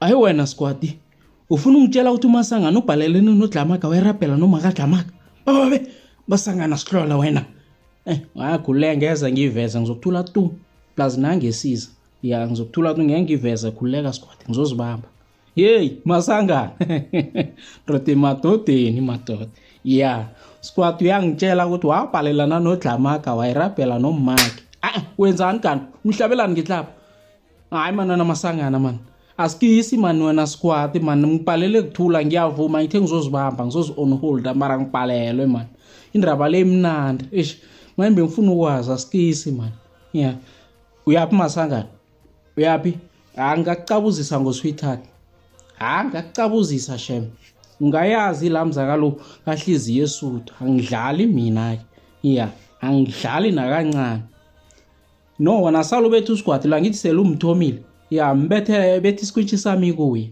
Hayi wena squad, ufuna ungitshela ukuthi uMasangana ubhalelene noDlamaka wayirapela noma kaDlamaka? Babe basangana sihlola wena. Ngakule ngeze ngiveze ngizokuthula tu. Plus nangesiza. Ya ngizokuthula tu ngeke ngiveze khuleka squad ngizozibamba. Hey Masangana. Rote madodeni madoda. Ya squad uyangitshela ukuthi wabhalelana noDlamaka wayirapela noMaki. Wenzani kanti? Umhlabelani ngihlaba. Hayi manana Masangana man. Asikisi man wena squad man ngibhalele kuthula ngiyavuma ngithe ngizozibamba ngizozi on hold mara ngibhalelwe man. Indaba le imnandi. Manje ngifuna ukwazi asikisi man. Yeah. Uyaphi Masangana? Uyaphi? Ngikucabuzisa ngosweetheart. Ngikucabuzisa shem. Ungayazi la mzakalo kahliziyo esuthu. Angidlali mina ke. Yeah, angidlali nakancane. No wena salo bethu squad la ngithi selumthomile. Ya mbethe bethi isikwitshi sami kuye.